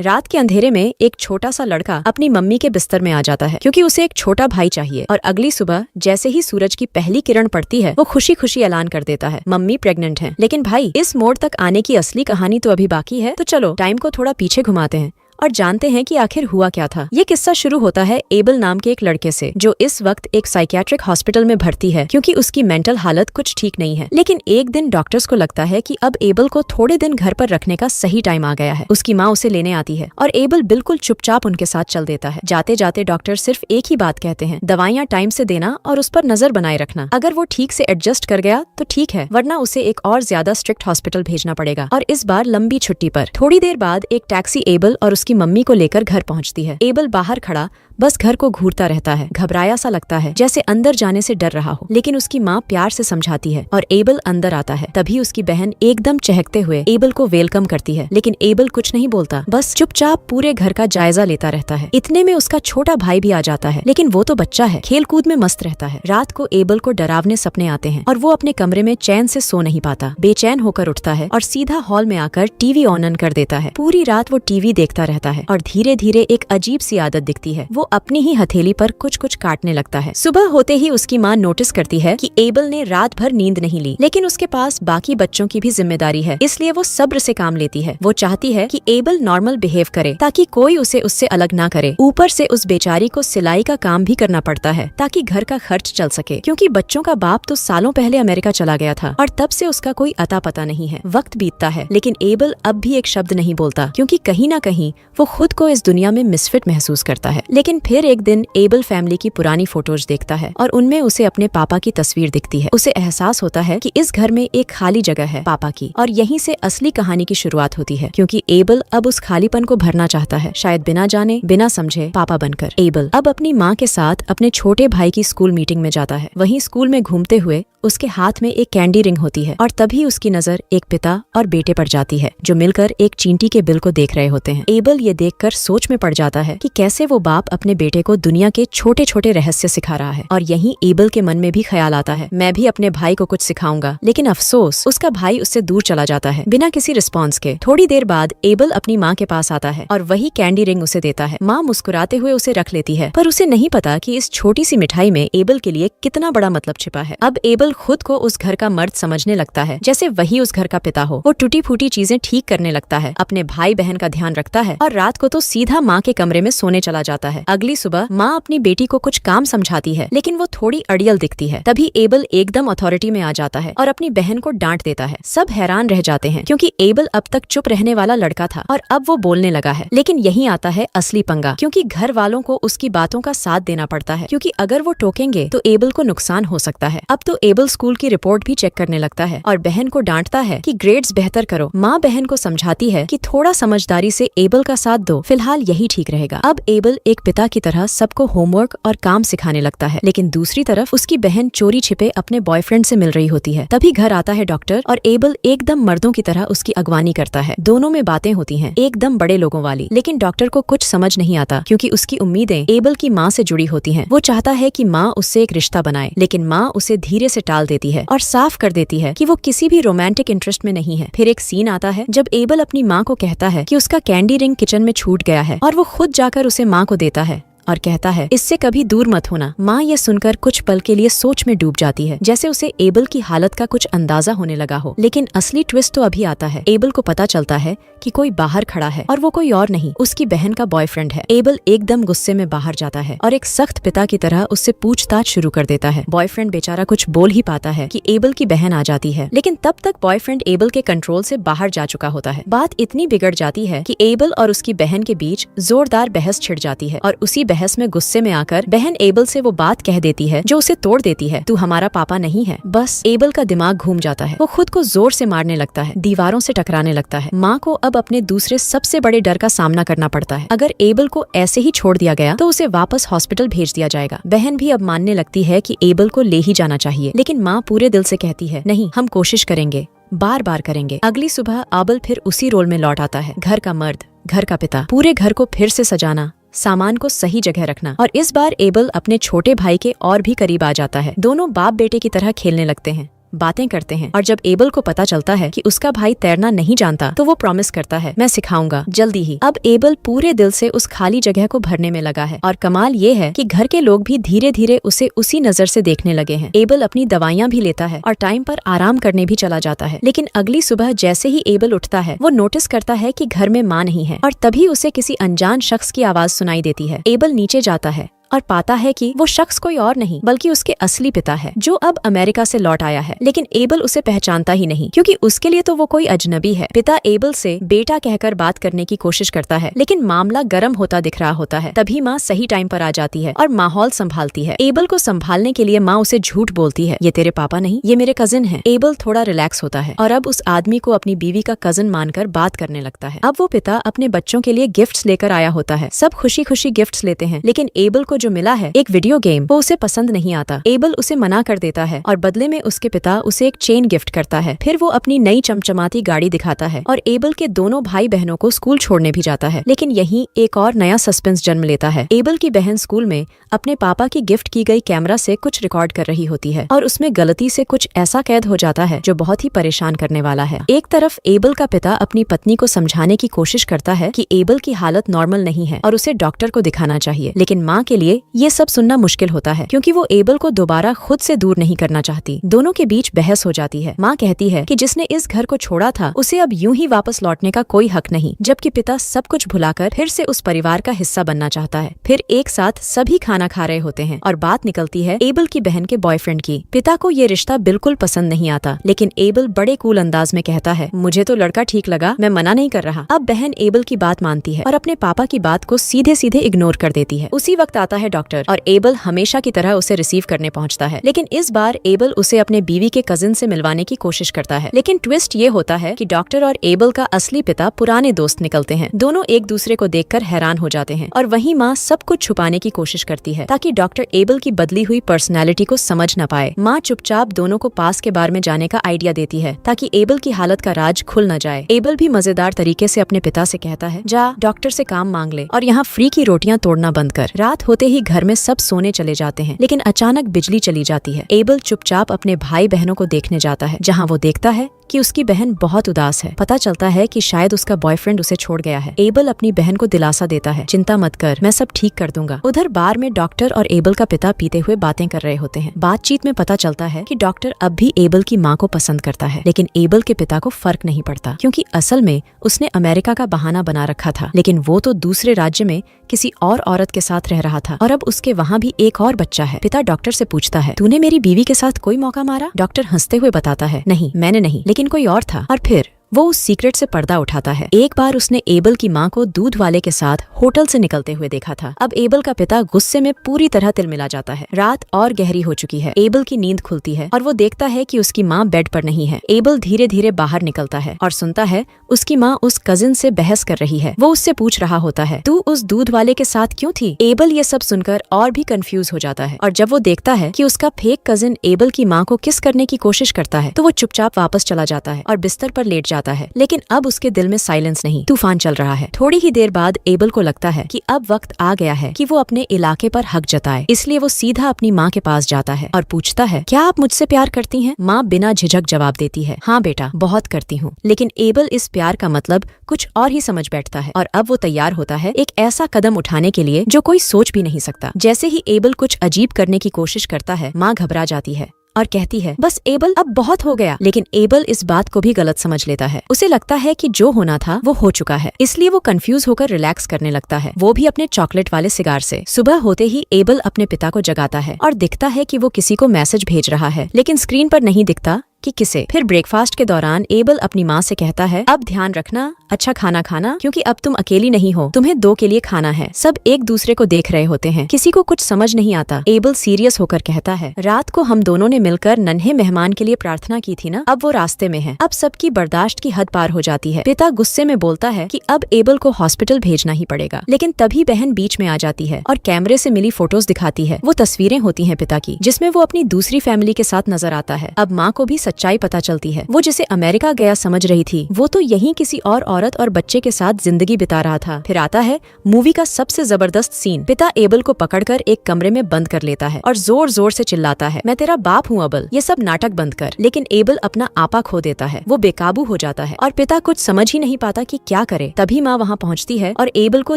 रात के अंधेरे में एक छोटा सा लड़का अपनी मम्मी के बिस्तर में आ जाता है क्योंकि उसे एक छोटा भाई चाहिए। और अगली सुबह जैसे ही सूरज की पहली किरण पड़ती है वो खुशी खुशी ऐलान कर देता है, मम्मी प्रेग्नेंट है। लेकिन भाई, इस मोड़ तक आने की असली कहानी तो अभी बाकी है। तो चलो टाइम को थोड़ा पीछे घुमाते हैं और जानते हैं कि आखिर हुआ क्या था। ये किस्सा शुरू होता है एबल नाम के एक लड़के से, जो इस वक्त एक साइकियाट्रिक हॉस्पिटल में भर्ती है क्योंकि उसकी मेंटल हालत कुछ ठीक नहीं है। लेकिन एक दिन डॉक्टर्स को लगता है कि अब एबल को थोड़े दिन घर पर रखने का सही टाइम आ गया है। उसकी माँ उसे लेने आती है और एबल बिल्कुल चुपचाप उनके साथ चल देता है। जाते जाते डॉक्टर सिर्फ एक ही बात कहते हैं, दवाइयाँ टाइम से देना और उस पर नजर बनाए रखना। अगर वो ठीक से एडजस्ट कर गया तो ठीक है, वरना उसे एक और ज्यादा स्ट्रिक्ट हॉस्पिटल भेजना पड़ेगा, और इस बार लंबी छुट्टी पर। थोड़ी देर बाद एक टैक्सी एबल और उसकी मम्मी को लेकर घर पहुंचती है। एबल बाहर खड़ा बस घर को घूरता रहता है, घबराया सा लगता है, जैसे अंदर जाने से डर रहा हो। लेकिन उसकी माँ प्यार से समझाती है और एबल अंदर आता है। तभी उसकी बहन एकदम चहकते हुए एबल को वेलकम करती है। लेकिन एबल कुछ नहीं बोलता, बस चुपचाप पूरे घर का जायजा लेता रहता है। इतने में उसका छोटा भाई भी आ जाता है, लेकिन वो तो बच्चा है, खेल कूद में मस्त रहता है। रात को एबल को डरावने सपने आते हैं और वो अपने कमरे में चैन से सो नहीं पाता। बेचैन होकर उठता है और सीधा हॉल में आकर टीवी ऑन कर देता है। पूरी रात वो टीवी देखता रहता है और धीरे धीरे एक अजीब सी आदत दिखती है, वो अपनी ही हथेली पर कुछ कुछ काटने लगता है। सुबह होते ही उसकी माँ नोटिस करती है कि एबल ने रात भर नींद नहीं ली, लेकिन उसके पास बाकी बच्चों की भी जिम्मेदारी है, इसलिए वो सब्र से काम लेती है। वो चाहती है कि एबल नॉर्मल बिहेव करे ताकि कोई उसे उससे अलग ना करे। ऊपर से उस बेचारी को सिलाई का काम भी करना पड़ता है ताकि घर का खर्च चल सके, क्योंकि बच्चों का बाप तो सालों पहले अमेरिका चला गया था और तब से उसका कोई अता पता नहीं है। वक्त बीतता है, लेकिन एबल अब भी एक शब्द नहीं बोलता, क्योंकि कहीं ना कहीं वो खुद को इस दुनिया में मिसफिट महसूस करता है। लेकिन फिर एक दिन एबल फैमिली की पुरानी फोटोज देखता है और उनमें उसे अपने पापा की तस्वीर दिखती है। उसे एहसास होता है कि इस घर में एक खाली जगह है पापा की, और यहीं से असली कहानी की शुरुआत होती है, क्योंकि एबल अब उस खालीपन को भरना चाहता है, शायद बिना जाने बिना समझे पापा बनकर। एबल अब अपनी माँ के साथ अपने छोटे भाई की स्कूल मीटिंग में जाता है। वहीं स्कूल में घूमते हुए उसके हाथ में एक कैंडी रिंग होती है और तभी उसकी नजर एक पिता और बेटे पर जाती है, जो मिलकर एक चींटी के बिल को देख रहे होते हैं। एबल ये देखकर सोच में पड़ जाता है कि कैसे वो बाप अपने बेटे को दुनिया के छोटे छोटे रहस्य सिखा रहा है। और यहीं एबल के मन में भी ख्याल आता है, मैं भी अपने भाई को कुछ सिखाऊंगा। लेकिन अफसोस, उसका भाई उससे दूर चला जाता है बिना किसी रिस्पॉन्स के। थोड़ी देर बाद एबल अपनी माँ के पास आता है और वही कैंडी रिंग उसे देता है। माँ मुस्कुराते हुए उसे रख लेती है, पर उसे नहीं पता कि इस छोटी सी मिठाई में एबल के लिए कितना बड़ा मतलब छिपा है। अब एबल खुद को उस घर का मर्द समझने लगता है, जैसे वही उस घर का पिता हो। वो टूटी फूटी चीजें ठीक करने लगता है, अपने भाई बहन का ध्यान रखता है और रात को तो सीधा माँ के कमरे में सोने चला जाता है। अगली सुबह माँ अपनी बेटी को कुछ काम समझाती है, लेकिन वो थोड़ी अड़ियल दिखती है। तभी एबल एकदम अथॉरिटी में आ जाता है और अपनी बहन को डांट देता है। सब हैरान रह जाते हैं, क्योंकि एबल अब तक चुप रहने वाला लड़का था और अब वो बोलने लगा है। लेकिन यहीं आता है असली पंगा, क्योंकि घर वालों को उसकी बातों का साथ देना पड़ता है, क्योंकि अगर वो टोकेंगे तो एबल को नुकसान हो सकता है। अब तो एबल स्कूल की रिपोर्ट भी चेक करने लगता है और बहन को डांटता है कि ग्रेड्स बेहतर करो। माँ बहन को समझाती है कि थोड़ा समझदारी से एबल का साथ दो, फिलहाल यही ठीक रहेगा। अब एबल एक पिता की तरह सबको होमवर्क और काम सिखाने लगता है, लेकिन दूसरी तरफ उसकी बहन चोरी छिपे अपने बॉयफ्रेंड से मिल रही होती है। तभी घर आता है डॉक्टर और एबल एकदम मर्दों की तरह उसकी अगवानी करता है। दोनों में बातें होती हैं, एकदम बड़े लोगों वाली। लेकिन डॉक्टर को कुछ समझ नहीं आता, क्योंकि उसकी उम्मीदें एबल की माँ से जुड़ी होती हैं। वो चाहता है कि माँ उससे एक रिश्ता बनाए, लेकिन माँ उसे धीरे से टाल देती है और साफ कर देती है कि वो किसी भी रोमांटिक इंटरेस्ट में नहीं है। फिर एक सीन आता है जब एबल अपनी माँ को कहता है कि उसका कैंडी रिंग किचन में छूट गया है, और वो खुद जाकर उसे माँ को देता है और कहता है, इससे कभी दूर मत होना। माँ ये सुनकर कुछ पल के लिए सोच में डूब जाती है, जैसे उसे एबल की हालत का कुछ अंदाजा होने लगा हो। लेकिन असली ट्विस्ट तो अभी आता है। एबल को पता चलता है कि कोई बाहर खड़ा है और वो कोई और नहीं, उसकी बहन का बॉयफ्रेंड है। एबल एकदम गुस्से में बाहर जाता है और एक सख्त पिता की तरह उससे पूछताछ शुरू कर देता है। बॉयफ्रेंड बेचारा कुछ बोल ही पाता है कि एबल की बहन आ जाती है, लेकिन तब तक बॉयफ्रेंड एबल के कंट्रोल से बाहर जा चुका होता है। बात इतनी बिगड़ जाती है कि एबल और उसकी बहन के बीच जोरदार बहस छिड़ जाती है, और उसी बहस में गुस्से में आकर बहन एबल से वो बात कह देती है जो उसे तोड़ देती है, तू हमारा पापा नहीं है। बस एबल का दिमाग घूम जाता है, वो खुद को जोर से मारने लगता है, दीवारों से टकराने लगता है। माँ को अब अपने दूसरे सबसे बड़े डर का सामना करना पड़ता है। अगर एबल को ऐसे ही छोड़ दिया गया तो उसे वापस हॉस्पिटल भेज दिया जाएगा। बहन भी अब मानने लगती है कि एबल को ले ही जाना चाहिए, लेकिन माँ पूरे दिल से कहती है, नहीं, हम कोशिश करेंगे, बार बार करेंगे। अगली सुबह आबल फिर उसी रोल में लौट आता है, घर का मर्द, घर का पिता। पूरे घर को फिर से सजाना, सामान को सही जगह रखना, और इस बार एबल अपने छोटे भाई के और भी करीब आ जाता है। दोनों बाप बेटे की तरह खेलने लगते हैं। बातें करते हैं और जब एबल को पता चलता है कि उसका भाई तैरना नहीं जानता तो वो प्रॉमिस करता है, मैं सिखाऊंगा जल्दी ही। अब एबल पूरे दिल से उस खाली जगह को भरने में लगा है और कमाल ये है कि घर के लोग भी धीरे धीरे उसे उसी नजर से देखने लगे हैं। एबल अपनी दवाइयाँ भी लेता है और टाइम पर आराम करने भी चला जाता है, लेकिन अगली सुबह जैसे ही एबल उठता है वो नोटिस करता है कि घर में माँ नहीं है और तभी उसे किसी अनजान शख्स की आवाज सुनाई देती है। एबल नीचे जाता है और पाता है कि वो शख्स कोई और नहीं बल्कि उसके असली पिता है, जो अब अमेरिका से लौट आया है। लेकिन एबल उसे पहचानता ही नहीं क्योंकि उसके लिए तो वो कोई अजनबी है। पिता एबल से बेटा कहकर बात करने की कोशिश करता है, लेकिन मामला गर्म होता दिख रहा होता है। तभी माँ सही टाइम पर आ जाती है और माहौल संभालती है। एबल को संभालने के लिए माँ उसे झूठ बोलती है, ये तेरे पापा नहीं, ये मेरे कजिन है। एबल थोड़ा रिलैक्स होता है और अब उस आदमी को अपनी बीवी का कजिन मानकर बात करने लगता है। अब वो पिता अपने बच्चों के लिए गिफ्ट्स लेकर आया होता है। सब खुशी खुशी गिफ्ट्स लेते हैं, लेकिन एबल को जो मिला है एक वीडियो गेम, वो उसे पसंद नहीं आता। एबल उसे मना कर देता है और बदले में उसके पिता उसे एक चेन गिफ्ट करता है। फिर वो अपनी नई चमचमाती गाड़ी दिखाता है और एबल के दोनों भाई बहनों को स्कूल छोड़ने भी जाता है। लेकिन यहीं एक और नया सस्पेंस जन्म लेता है। एबल की बहन स्कूल में अपने पापा की गिफ्ट की गई कैमरा से कुछ रिकॉर्ड कर रही होती है और उसमें गलती से कुछ ऐसा कैद हो जाता है जो बहुत ही परेशान करने वाला है। एक तरफ एबल का पिता अपनी पत्नी को समझाने की कोशिश करता है कि एबल की हालत नॉर्मल नहीं है और उसे डॉक्टर को दिखाना चाहिए, लेकिन माँ के लिए ये सब सुनना मुश्किल होता है क्योंकि वो एबल को दोबारा खुद से दूर नहीं करना चाहती। दोनों के बीच बहस हो जाती है। माँ कहती है कि जिसने इस घर को छोड़ा था उसे अब यूं ही वापस लौटने का कोई हक नहीं, जबकि पिता सब कुछ भुलाकर फिर से उस परिवार का हिस्सा बनना चाहता है। फिर एक साथ सभी खाना खा रहे होते हैं और बात निकलती है एबल की बहन के बॉयफ्रेंड की। पिता को ये रिश्ता बिल्कुल पसंद नहीं आता, लेकिन एबल बड़े कूल अंदाज में कहता है, मुझे तो लड़का ठीक लगा, मैं मना नहीं कर रहा। अब बहन एबल की बात मानती है और अपने पापा की बात को सीधे सीधे इग्नोर कर देती है। उसी वक्त आता है डॉक्टर और एबल हमेशा की तरह उसे रिसीव करने पहुंचता है, लेकिन इस बार एबल उसे अपने बीवी के कजिन से मिलवाने की कोशिश करता है। लेकिन ट्विस्ट ये होता है कि डॉक्टर और एबल का असली पिता पुराने दोस्त निकलते हैं। दोनों एक दूसरे को देखकर हैरान हो जाते हैं और वहीं माँ सब कुछ छुपाने की कोशिश करती है ताकि डॉक्टर एबल की बदली हुई पर्सनैलिटी को समझ न पाए। माँ चुपचाप दोनों को पास के बार में जाने का आइडिया देती है ताकि एबल की हालत का राज खुल न जाए। एबल भी मजेदार तरीके से अपने पिता से कहता है, जा डॉक्टर से काम मांग ले और यहाँ फ्री की रोटियां तोड़ना बंद कर। रात होते ही घर में सब सोने चले जाते हैं, लेकिन अचानक बिजली चली जाती है। एबल चुपचाप अपने भाई बहनों को देखने जाता है, जहाँ वो देखता है कि उसकी बहन बहुत उदास है। पता चलता है कि शायद उसका बॉयफ्रेंड उसे छोड़ गया है। एबल अपनी बहन को दिलासा देता है, चिंता मत कर, मैं सब ठीक कर दूंगा। उधर बार में डॉक्टर और एबल का पिता पीते हुए बातें कर रहे होते हैं। बातचीत में पता चलता है कि डॉक्टर अब भी एबल की माँ को पसंद करता है, लेकिन एबल के पिता को फर्क नहीं पड़ता क्योंकि असल में उसने अमेरिका का बहाना बना रखा था, लेकिन वो तो दूसरे राज्य में किसी और औरत के साथ रह रहा था और अब उसके वहाँ भी एक और बच्चा है। पिता डॉक्टर से पूछता है, तूने मेरी बीवी के साथ कोई मौका मारा? डॉक्टर हंसते हुए बताता है, नहीं मैंने नहीं, लेकिन कोई और था। और फिर वो उस सीक्रेट से पर्दा उठाता है। एक बार उसने एबल की माँ को दूध वाले के साथ होटल से निकलते हुए देखा था। अब एबल का पिता गुस्से में पूरी तरह तिलमिला जाता है। रात और गहरी हो चुकी है। एबल की नींद खुलती है और वो देखता है कि उसकी माँ बेड पर नहीं है। एबल धीरे धीरे बाहर निकलता है और सुनता है उसकी माँ उस कजिन से बहस कर रही है। वो उससे पूछ रहा होता है, तू उस दूध वाले के साथ क्यों थी? एबल ये सब सुनकर और भी कंफ्यूज हो जाता है और जब वो देखता है कि उसका फेक कजिन एबल की माँ को किस करने की कोशिश करता है तो वो चुपचाप वापस चला जाता है और बिस्तर पर लेट जाता है। लेकिन अब उसके दिल में साइलेंस नहीं, तूफान चल रहा है। थोड़ी ही देर बाद एबल को लगता है कि अब वक्त आ गया है कि वो अपने इलाके पर हक जताए, इसलिए वो सीधा अपनी माँ के पास जाता है और पूछता है, क्या आप मुझसे प्यार करती हैं? माँ बिना झिझक जवाब देती है, हाँ बेटा बहुत करती हूँ। लेकिन एबल इस प्यार का मतलब कुछ और ही समझ बैठता है और अब वो तैयार होता है एक ऐसा कदम उठाने के लिए जो कोई सोच भी नहीं सकता। जैसे ही एबल कुछ अजीब करने की कोशिश करता है, माँ घबरा जाती है और कहती है, बस एबल अब बहुत हो गया। लेकिन एबल इस बात को भी गलत समझ लेता है। उसे लगता है कि जो होना था वो हो चुका है, इसलिए वो कंफ्यूज होकर रिलैक्स करने लगता है, वो भी अपने चॉकलेट वाले सिगार से। सुबह होते ही एबल अपने पिता को जगाता है और दिखता है कि वो किसी को मैसेज भेज रहा है, लेकिन स्क्रीन पर नहीं दिखता कि किसे। फिर ब्रेकफास्ट के दौरान एबल अपनी माँ से कहता है, अब ध्यान रखना, अच्छा खाना खाना, क्योंकि अब तुम अकेली नहीं हो, तुम्हें दो के लिए खाना है। सब एक दूसरे को देख रहे होते हैं, किसी को कुछ समझ नहीं आता। एबल सीरियस होकर कहता है, रात को हम दोनों ने मिलकर नन्हे मेहमान के लिए प्रार्थना की थी ना, अब वो रास्ते में है। अब सबकी बर्दाश्त की हद पार हो जाती है। पिता गुस्से में बोलता है कि अब एबल को हॉस्पिटल भेजना ही पड़ेगा, लेकिन तभी बहन बीच में आ जाती है और कैमरे से मिली फोटोज दिखाती है। वो तस्वीरें होती हैं पिता की, जिसमें वो अपनी दूसरी फैमिली के साथ नजर आता है। अब माँ को भी सच्चाई पता चलती है। वो जिसे अमेरिका गया समझ रही थी, वो तो यहीं किसी और औरत और बच्चे के साथ जिंदगी बिता रहा था। फिर आता है मूवी का सबसे जबरदस्त सीन। पिता एबल को पकड़कर एक कमरे में बंद कर लेता है और जोर जोर से चिल्लाता है, मैं तेरा बाप हूँ अबल, ये सब नाटक बंद कर। लेकिन एबल अपना आपा खो देता है, वो बेकाबू हो जाता है और पिता कुछ समझ ही नहीं पाता कि क्या करे। तभी माँ वहाँ पहुँचती है और एबल को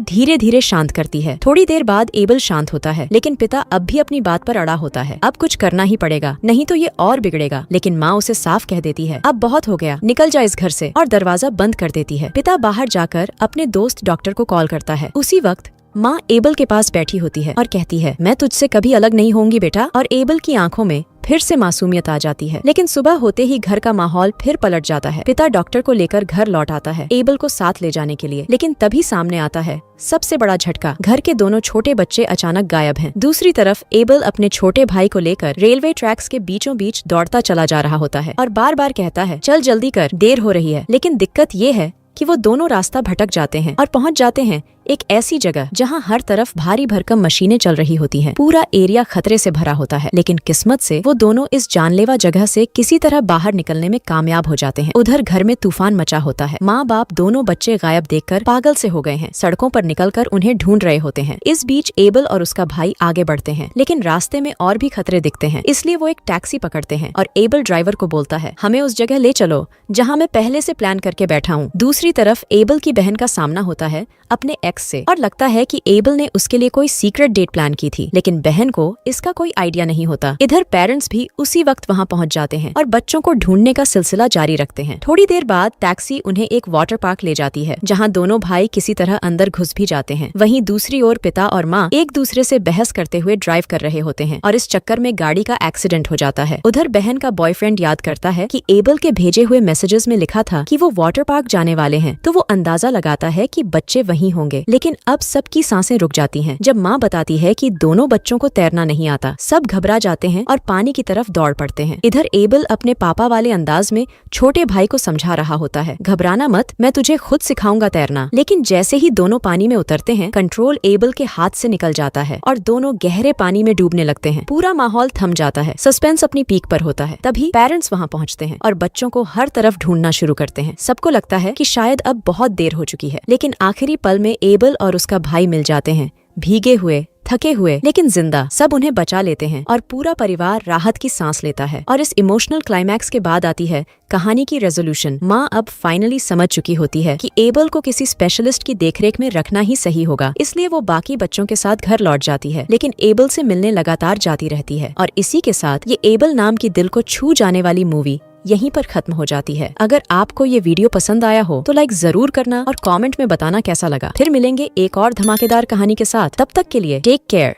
धीरे धीरे शांत करती है। थोड़ी देर बाद एबल शांत होता है, लेकिन पिता अब भी अपनी बात पर अड़ा होता है। अब कुछ करना ही पड़ेगा, नहीं तो ये और बिगड़ेगा। लेकिन माँ उसे साफ कह देती है, अब बहुत हो गया, निकल जा इस घर से, और दरवाजा बंद कर देती है। पिता बाहर जाकर अपने दोस्त डॉक्टर को कॉल करता है। उसी वक्त माँ एबल के पास बैठी होती है और कहती है, मैं तुझसे कभी अलग नहीं होंगी बेटा। और एबल की आंखों में फिर से मासूमियत आ जाती है। लेकिन सुबह होते ही घर का माहौल फिर पलट जाता है। पिता डॉक्टर को लेकर घर लौट आता है एबल को साथ ले जाने के लिए, लेकिन तभी सामने आता है सबसे बड़ा झटका। घर के दोनों छोटे बच्चे अचानक गायब हैं। दूसरी तरफ एबल अपने छोटे भाई को लेकर रेलवे ट्रैक्स के बीचों बीच दौड़ता चला जा रहा होता है और बार बार कहता है, चल जल्दी कर, देर हो रही है। लेकिन दिक्कत ये है कि वो दोनों रास्ता भटक जाते हैं और पहुंच जाते हैं एक ऐसी जगह जहां हर तरफ भारी भरकम मशीनें चल रही होती हैं। पूरा एरिया खतरे से भरा होता है, लेकिन किस्मत से वो दोनों इस जानलेवा जगह से किसी तरह बाहर निकलने में कामयाब हो जाते हैं। उधर घर में तूफान मचा होता है। माँ बाप दोनों बच्चे गायब देखकर पागल से हो गए हैं, सड़कों पर निकलकर उन्हें ढूंढ रहे होते हैं। इस बीच एबल और उसका भाई आगे बढ़ते हैं, लेकिन रास्ते में और भी खतरे दिखते हैं, इसलिए वो एक टैक्सी पकड़ते हैं और एबल ड्राइवर को बोलता है, हमें उस जगह ले चलो जहाँ मैं पहले से प्लान करके बैठा हूँ। दूसरी तरफ एबल की बहन का सामना होता है अपने एक्स से और लगता है कि एबल ने उसके लिए कोई सीक्रेट डेट प्लान की थी, लेकिन बहन को इसका कोई आइडिया नहीं होता। इधर पेरेंट्स भी उसी वक्त वहाँ पहुँच जाते हैं और बच्चों को ढूंढने का सिलसिला जारी रखते हैं। थोड़ी देर बाद टैक्सी उन्हें एक वाटर पार्क ले जाती है, जहाँ दोनों भाई किसी तरह अंदर घुस भी जाते हैं। वहीं दूसरी ओर पिता और माँ एक दूसरे से बहस करते हुए ड्राइव कर रहे होते हैं और इस चक्कर में गाड़ी का एक्सीडेंट हो जाता है। उधर बहन का बॉयफ्रेंड याद करता है कि एबल के भेजे हुए मैसेजेस में लिखा था कि वो वाटर पार्क जाने वाले हैं, तो वो अंदाजा लगाता है कि बच्चे वहीं होंगे। लेकिन अब सबकी सांसें रुक जाती हैं जब माँ बताती है कि दोनों बच्चों को तैरना नहीं आता। सब घबरा जाते हैं और पानी की तरफ दौड़ पड़ते हैं। इधर एबल अपने पापा वाले अंदाज में छोटे भाई को समझा रहा होता है, घबराना मत, मैं तुझे खुद सिखाऊंगा तैरना। लेकिन जैसे ही दोनों पानी में उतरते हैं, कंट्रोल एबल के हाथ से निकल जाता है और दोनों गहरे पानी में डूबने लगते हैं। पूरा माहौल थम जाता है, सस्पेंस अपनी पीक पर होता है। तभी पेरेंट्स वहाँ पहुँचते हैं और बच्चों को हर तरफ ढूंढना शुरू करते हैं। सबको लगता है कि शायद अब बहुत देर हो चुकी है, लेकिन आखिरी पल में एबल और उसका भाई मिल जाते हैं, भीगे हुए, थके हुए, लेकिन जिंदा। सब उन्हें बचा लेते हैं और पूरा परिवार राहत की सांस लेता है। और इस इमोशनल क्लाइमैक्स के बाद आती है कहानी की रेजोल्यूशन। माँ अब फाइनली समझ चुकी होती है कि एबल को किसी स्पेशलिस्ट की देखरेख में रखना ही सही होगा, इसलिए वो बाकी बच्चों के साथ घर लौट जाती है, लेकिन एबल से मिलने लगातार जाती रहती है। और इसी के साथ ये एबल नाम की दिल को छू जाने वाली मूवी यहीं पर खत्म हो जाती है। अगर आपको ये वीडियो पसंद आया हो तो लाइक जरूर करना और कमेंट में बताना कैसा लगा। फिर मिलेंगे एक और धमाकेदार कहानी के साथ, तब तक के लिए टेक केयर।